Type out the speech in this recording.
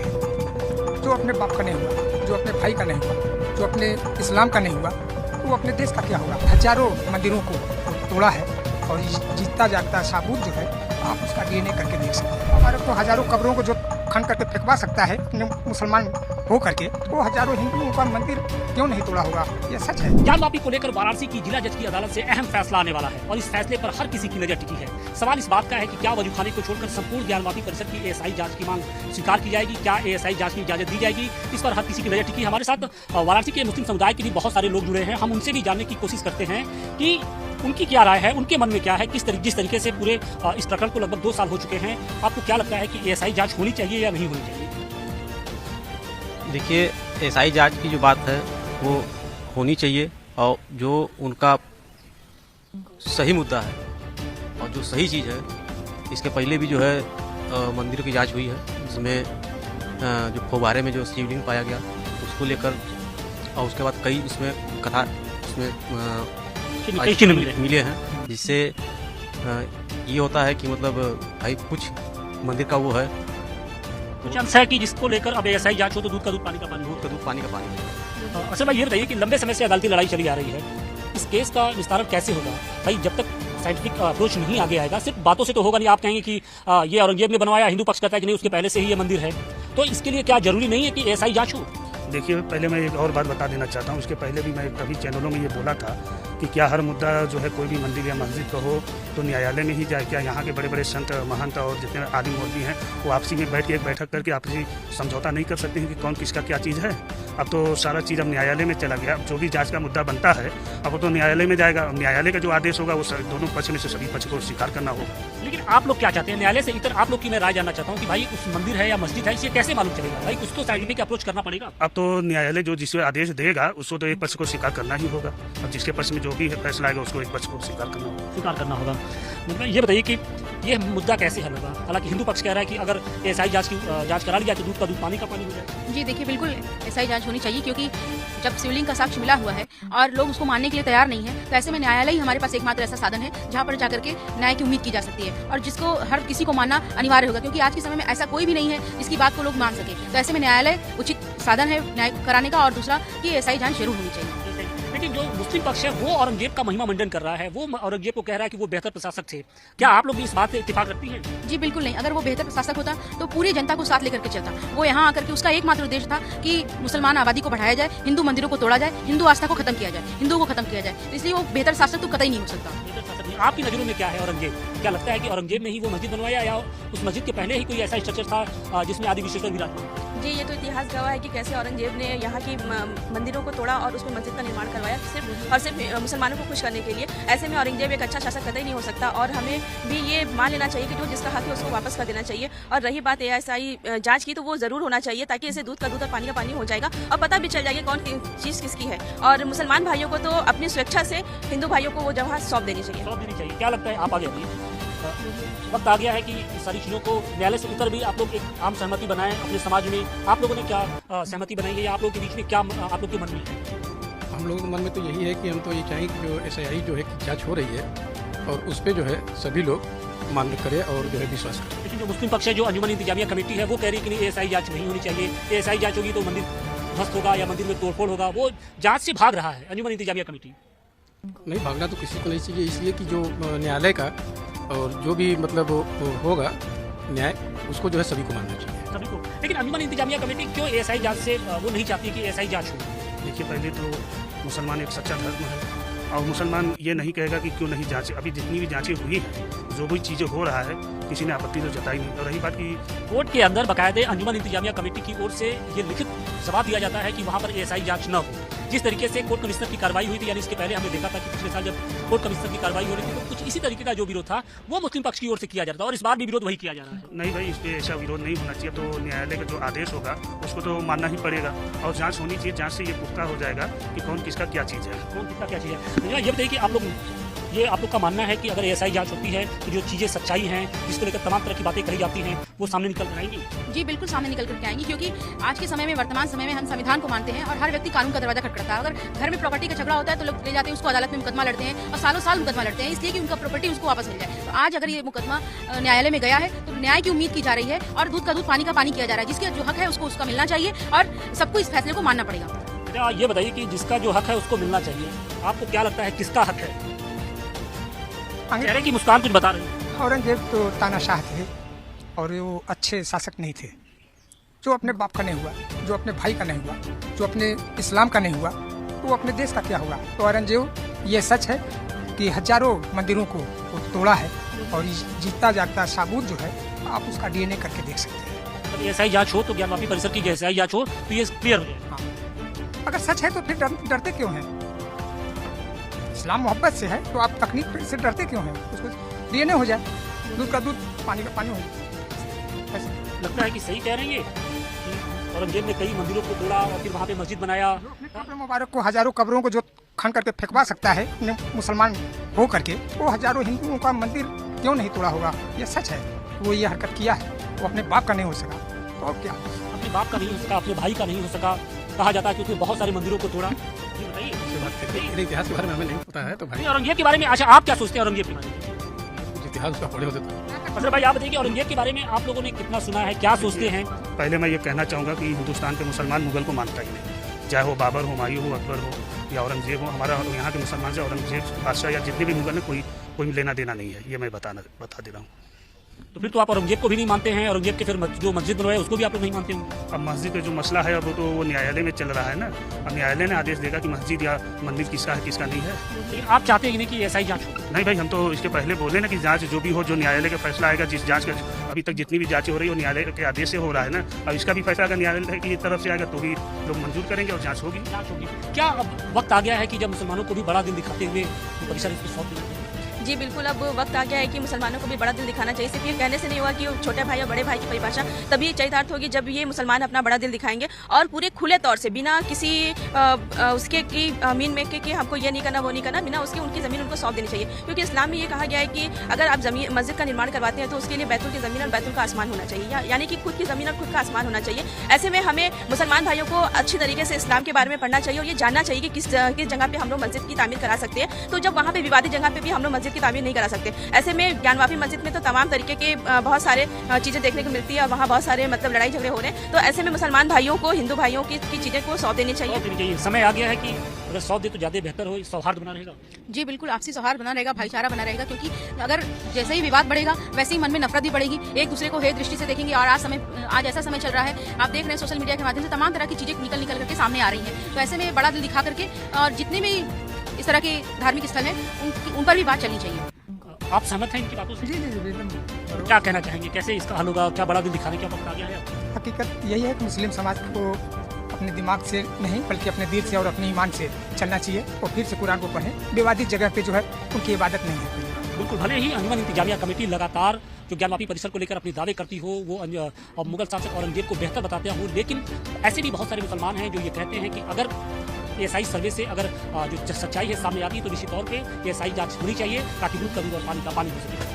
थे। जो अपने बाप का नहीं हुआ, जो अपने भाई का नहीं हुआ, जो अपने इस्लाम का नहीं हुआ, तो वो अपने देश का क्या होगा। हजारों मंदिरों को तोड़ा है और जीता जागता साबूत जो है आप उसका डीएनए करके देख सकते हैं। हमारे तो हजारों कब्रों को जो खन करके फेंकवा सकता है अपने मुसलमान हो करके, तो हजारों हिंदुओं का मंदिर क्यों नहीं तोड़ा होगा, ये सच है। ज्ञान वापी को लेकर वाराणसी की जिला जज की अदालत से अहम फैसला आने वाला है और इस फैसले पर हर किसी की नजर टिकी है। सवाल इस बात का है कि क्या वजूखाने को छोड़कर संपूर्ण ज्ञान वापी परिसर की एएसआई जांच की मांग स्वीकार की जाएगी, क्या एएसआई जांच की इजाजत दी जाएगी, इस पर हर किसी की नजर टिकी है। हमारे साथ वाराणसी के मुस्लिम समुदाय के भी बहुत सारे लोग जुड़े हैं, हम उनसे भी जानने की कोशिश करते हैं कि उनकी क्या राय है, उनके मन में क्या है, जिस तरीके से पूरे इस प्रकरण को लगभग 2 साल हो चुके हैं, आपको क्या लगता है कि एएसआई जांच होनी चाहिए या नहीं होनी चाहिए? देखिए, एएसआई जांच की जो बात है वो होनी चाहिए और जो उनका सही मुद्दा है और जो सही चीज़ है, इसके पहले भी जो है मंदिरों की जांच हुई है, जिसमें जो फव्वारे में जो शिवलिंग पाया गया उसको लेकर और उसके बाद कई उसमें कथा उसमें मिले हैं, जिससे ये होता है कि मतलब भाई कुछ मंदिर का वो है, कुछ अंश है कि जिसको लेकर अब एएसआई जांच हो तो दूध का दूध पानी का पानी हो। दूध का दूध पानी का पानी। अच्छा भाई, ये बताइए कि लंबे समय से अदालती लड़ाई चली आ रही है, इस केस का निस्तारण कैसे होगा? भाई जब तक साइंटिफिक अप्रोच नहीं आगे आएगा, सिर्फ बातों से तो होगा नहीं। आप कहेंगे कि ये औरंगजेब ने बनवाया, हिंदू पक्ष कहता है कि नहीं उसके पहले से ही ये मंदिर है, तो इसके लिए क्या जरूरी नहीं है कि एएसआई जांच हो? देखिए, पहले मैं एक और बात बता देना चाहता हूँ। उसके पहले भी मैं कभी चैनलों में ये बोला था कि क्या हर मुद्दा जो है कोई भी मंदिर या मस्जिद का हो तो न्यायालय में ही जाए? क्या यहाँ के बड़े बड़े संत महंत और जितने आदि मौलवी हैं वो आपसी में बैठ के एक बैठक करके आपसी समझौता नहीं कर सकते हैं कि कौन किसका क्या चीज़ है? अब तो सारा चीज़ अब न्यायालय में चला गया। अब जो भी जांच का मुद्दा बनता है अब वो तो न्यायालय में जाएगा। न्यायालय का जो आदेश होगा वो दोनों पक्ष में से सभी पक्ष को स्वीकार करना होगा। लेकिन आप लोग क्या चाहते हैं न्यायालय से? इतर आप लोग की मैं राय जानना चाहता हूँ कि भाई उस मंदिर है या मस्जिद है, इसे कैसे मालूम चलेगा? भाई कुछ तो साइंटिफिक अप्रोच करना पड़ेगा। अब तो न्यायालय जो जिसमें आदेश देगा उसको तो एक पक्ष को स्वीकार करना ही होगा। अब जिसके पक्ष में जो भी फैसला आएगा उसको एक पक्ष को स्वीकार करना होगा। मतलब ये बताइए कि ये मुद्दा कैसे हल होगा? हालांकि हिंदू पक्ष कह रहा है कि अगर एएसआई जांच करा ली जाए तो दूध का दूध पानी का पानी हो जाए। जी देखिए, बिल्कुल एएसआई जांच होनी चाहिए, क्योंकि जब शिवलिंग का साक्ष्य मिला हुआ है और लोग उसको मानने के लिए तैयार नहीं है, तो ऐसे में न्यायालय ही हमारे पास एकमात्र ऐसा साधन है जहाँ पर जाकर के न्याय की उम्मीद की जा सकती है और जिसको हर किसी को मानना अनिवार्य होगा, क्योंकि आज के समय में ऐसा कोई भी नहीं है जिसकी बात को लोग मान सके। तो ऐसे में न्यायालय उचित साधन है न्याय कराने का, और दूसरा कि एएसआई जांच जरूर होनी चाहिए। लेकिन जो मुस्लिम पक्ष है वो औरंगजेब का महिमा मंडन कर रहा है, वो औरंगजेब को कह रहा है कि वो बेहतर प्रशासक थे। क्या आप लोग भी इस बात से इत्तेफाक रखती हैं? जी बिल्कुल नहीं। अगर वो बेहतर प्रशासक होता तो पूरी जनता को साथ लेकर के चलता। वो यहाँ आकर के उसका एकमात्र उद्देश्य था कि मुसलमान आबादी को बढ़ाया जाए, हिंदू मंदिरों को तोड़ा जाए, हिंदू आस्था को खत्म किया जाए, हिंदू को खत्म किया जाए। इसलिए वो बेहतर शासक तो कतई नहीं हो सकता। आपकी नजरों में क्या है औरंगजेब? क्या लगता है कि औरंगजेब ने ही वो मस्जिद बनवाया या उस मस्जिद के पहले ही कोई ऐसा स्ट्रक्चर था जिसमें आदि विशेषकर विराजमान? जी, ये तो इतिहास गवाह है कि कैसे औरंगजेब ने यहाँ की मंदिरों को तोड़ा और उसमें मस्जिद का निर्माण करवाया सिर्फ मुसलमानों को खुश करने के लिए। ऐसे में औरंगजेब एक अच्छा शासक कतई नहीं हो सकता और हमें भी ये मान लेना चाहिए कि जो जिसका हक है उसको वापस कर देना चाहिए। और रही बात एएसआई जांच की, तो वो जरूर होना चाहिए ताकि इसे दूध का दूध और पानी का पानी हो जाएगा और पता भी चल जाएगा कौन चीज़ किसकी है। और मुसलमान भाइयों को तो अपनी स्वेच्छा से हिंदू भाइयों को वो जगह सौंप देनी चाहिए। क्या लगता है, आप आगे वक्त आ गया है कि सारी चीज़ों को न्यायालय से उतर भी आप लोग एक आम सहमति बनाएं अपने समाज में? आप लोगों ने क्या सहमति बनाई है या आप लोगों के बीच में क्या आप लोग के मन में है? हम लोगों के मन में तो यही है कि हम तो ये चाहें कि जो एएसआई जो है कि जांच हो रही है और उस पर जो है सभी लोग मान्य करें और जो है विश्वास करें। लेकिन जो मुस्लिम पक्ष है, जो अंजुमन इंतजामिया कमेटी है, वो कह रही है कि नहीं एएसआई जांच नहीं होनी चाहिए। एएसआई जांच होगी तो मंदिर ध्वस्त होगा या मंदिर में तोड़फोड़ होगा। वो जांच से भाग रहा है अंजुमन इंतजामिया कमेटी। नहीं, भागना तो किसी को नहीं चाहिए, इसलिए कि जो न्यायालय का और जो भी मतलब होगा न्याय उसको जो है सभी को मानना चाहिए, सभी को। लेकिन अंजुमन इंतजामिया कमेटी क्यों एएसआई जांच से वो नहीं चाहती कि एएसआई जांच हो? देखिए, पहले तो मुसलमान एक सच्चा धर्म है और मुसलमान ये नहीं कहेगा कि क्यों नहीं जांचे। अभी जितनी भी जांचें हुई हैं, जो भी चीज़ें हो रहा है, किसी ने आपत्ति तो जताई नहीं। और रही बात की कोर्ट के अंदर बाकायदे अंजुमन इंतजामिया कमेटी की ओर से ये लिखित जवाब दिया जाता है कि वहाँ पर एएसआई जांच न हो। जिस तरीके से कोर्ट कमिश्नर की कार्रवाई हुई थी, यानी इसके पहले हमने देखा था कि पिछले साल जब कोर्ट कमिश्नर की कार्रवाई हो रही थी तो कुछ इसी तरीके का जो विरोध था वो मुस्लिम पक्ष की ओर से किया जा रहा था और इस बार भी विरोध वही किया जा रहा है। नहीं भाई, इस पर ऐसा विरोध नहीं होना चाहिए। तो न्यायालय का जो आदेश होगा उसको तो मानना ही पड़ेगा और जांच होनी चाहिए। जांच से ये पुख्ता हो जाएगा कि कौन किसका क्या चीज़ है, कौन किसका क्या चीज़ है। ये बताइए कि आप लोग ये आप लोग का मानना है कि अगर एएसआई जांच होती है तो जो चीज़ें सच्चाई हैं जिसको लेकर तमाम तरह की बातें कही जाती हैं वो सामने निकल कर आएंगी? जी बिल्कुल सामने निकल करके आएंगी, क्योंकि आज के समय में, वर्तमान समय में हम संविधान को मानते हैं और हर व्यक्ति कानून का दरवाजा खटखटाता है। अगर घर में प्रॉपर्टी का झगड़ा होता है तो लोग ले जाते हैं उसको अदालत में मुकदमा लड़ते हैं और सालों साल मुकदमा लड़ते हैं, इसलिए कि उनका प्रॉपर्टी उसको वापस मिल जाए। तो आज अगर ये मुकदमा न्यायालय में गया है तो न्याय की उम्मीद की जा रही है और दूध का दूध पानी का पानी किया जा रहा है। जिसका जो हक है उसको उसका मिलना चाहिए और सबको इस फैसले को मानना पड़ेगा। अच्छा, ये बताइए कि जिसका जो हक है उसको मिलना चाहिए, आपको क्या लगता है किसका हक है? चेहरे की मुस्कान कुछ बता रही है। औरंगजेब तो तानाशाह थे और वो अच्छे शासक नहीं थे। जो अपने बाप का नहीं हुआ, जो अपने भाई का नहीं हुआ, जो अपने इस्लाम का नहीं हुआ, तो वो अपने देश का क्या होगा? तो औरंगजेब, ये सच है कि हजारों मंदिरों को वो तोड़ा है और जीता जागता साबूत जो है आप उसका डीएनए करके देख सकते हैं। अगर एएसआई जांच हो तो ज्ञानवापी परिसर की एएसआई जांच हो तो ये क्लियर हो जाए। हाँ, अगर सच है तो फिर डरते क्यों हैं? इस्लाम मोहब्बत से है तो आप तकनीक से डरते क्यों हैं? उसको डीएनए हो जाए, दूध का दूध पानी का पानी हो जाए। लगता है कि सही कह रहे हैं ये कि औरंगजेब ने कई मंदिरों को तोड़ा और फिर वहाँ पे मस्जिद बनाया। कब्र मुबारक को, हजारों कब्रों को जो खन करके फेंकवा सकता है मुसलमान हो करके, वो हजारों हिंदुओं का मंदिर क्यों नहीं तोड़ा होगा? ये सच है। वो ये हरकत किया है, वो अपने बाप का नहीं हो सका तो और क्या? अपने बाप का नहीं हो सका, अपने भाई का नहीं हो सका, कहा जाता है कि उसने बहुत सारे मंदिरों को तोड़ा। ये बताइए, मेरे इतिहास के बारे में हमें नहीं पता है तो भाई औरंगजेब के बारे में अच्छा आप क्या सोचते हैं? औरंगजेब के बारे में कुछ इतिहास उसका पढ़े होते तो। अच्छा भाई, आप बताइए औरंगजेब के बारे में आप लोगों ने कितना सुना है, क्या सोचते हैं? पहले मैं ये कहना चाहूँगा कि हिंदुस्तान के मुसलमान मुगल को मानता ही नहीं, चाहे वो बाबर हो, हुमायूं हो, अकबर हो या औरंगजेब हो। हमारा यहाँ के मुसलमान से औरंगजेब बादशाह या जितने भी मुगल हैं कोई लेना देना नहीं है, ये मैं बता दे रहा हूँ। तो फिर तो आप औरंगजेब को भी नहीं मानते हैं, औरंगजेब के फिर जो मस्जिद बनवाए उसको भी आप लोग नहीं मानते होंगे। अब मस्जिद का जो मसला है अब वो न्यायालय में चल रहा है ना। अब न्यायालय ने आदेश देगा कि मस्जिद या मंदिर किसका है किसका नहीं है। लेकिन आप चाहते हैं कि एएसआई जांच हो? नहीं भाई, हम तो इसके पहले बोले ना कि जांच जो भी हो, जो न्यायालय का फैसला आएगा, जिस जांच का अभी तक जितनी भी जांचें हो रही है वो न्यायालय के आदेश से हो रहा है ना। अब इसका भी फैसला अगर न्यायालय की तरफ से आएगा तो भी लोग मंजूर करेंगे और जांच होगी। क्या अब वक्त आ गया है कि जब मुसलमानों को भी बड़ा दिल दिखाते हुए परिसर इसको सौंप देना? जी बिल्कुल, अब वक्त आ गया है कि मुसलमानों को भी बड़ा दिल दिखाना चाहिए। सिर्फ ये कहने से नहीं हुआ कि छोटे भाई और बड़े भाई की परिभाषा तभी चरितार्थ होगी जब ये मुसलमान अपना बड़ा दिल दिखाएंगे और पूरे खुले तौर से, बिना किसी उसके की मीन में कि हमको ये नहीं करना वो नहीं करना, बिना उसके उनकी ज़मीन उनको सौंप देनी चाहिए। क्योंकि इस्लाम में ये कहा गया है कि अगर आप जमीन मस्जिद का निर्माण करवाते हैं तो उसके लिए बैतुल की ज़मीन और बैतुल का आसमान होना चाहिए, यानी कि खुद की ज़मीन और खुद का आसमान होना चाहिए। ऐसे में हमें मुसलमान भाइयों को अच्छी तरीके से इस्लाम के बारे में पढ़ना चाहिए और ये जानना चाहिए कि किस जगह पे हम लोग मस्जिद की तामीर करा सकते हैं। तो जब वहाँ पे विवादित जगह पे भी हम लोग मस्जिद की तामीर नहीं करा सकते। ऐसे में ज्ञानवापी मस्जिद में तो तमाम तरीके के बहुत सारे चीज़ें देखने को मिलती है और वहाँ बहुत सारे मतलब लड़ाई झगड़े हो रहे हैं। तो ऐसे में मुसलमान भाइयों को, हिंदू भाइयों की चीज़ें को सौंप देनी चाहिए। समय आ गया है कि अगर सौंप दे तो ज़्यादा बेहतर हो, सौहार्द बना रहेगा। जी बिल्कुल, आपसी सौहार्द बना रहेगा, भाईचारा बना रहेगा, क्योंकि अगर जैसे ही विवाद बढ़ेगा वैसे ही मन में नफरत भी बढ़ेगी, एक दूसरे को हे दृष्टि से देखेंगे। और आज ऐसा समय चल रहा है, आप देख रहे हैं सोशल मीडिया के माध्यम से तमाम तरह की चीज़ें निकल करके सामने आ रही हैं। तो ऐसे में बड़ा दिल दिखा करके और जितने भी इस तरह के धार्मिक स्थल हैं उन पर भी बात चलनी चाहिए। आप सहमत हैं इनकी बातों से? जी एकदम। क्या कहना चाहेंगे, कैसे इसका हल होगा? क्या बड़ा दिल दिखाने का वक्त आ गया है? हकीकत यही है कि मुस्लिम समाज को अपने दिमाग से नहीं बल्कि अपने दिल से और अपने ईमान से चलना चाहिए और फिर से कुरान को पढ़ें। विवादित जगह पे जो है उनकी इबादत नहीं है। बिल्कुल, भले ही अंजुमन इंतजामिया कमेटी लगातार जो ज्ञानवापी परिसर को लेकर अपने दावे करती हो, वो मुगल शासक औरंगजेब को बेहतर बताते हो, लेकिन ऐसे भी बहुत सारे मुसलमान हैं जो ये कहते हैं कि अगर एएसआई सर्वे से अगर जो सच्चाई है सामने आती है तो निश्चित तौर पे एएसआई जांच होनी चाहिए ताकि दूध का दूध और पानी का पानी हो सके।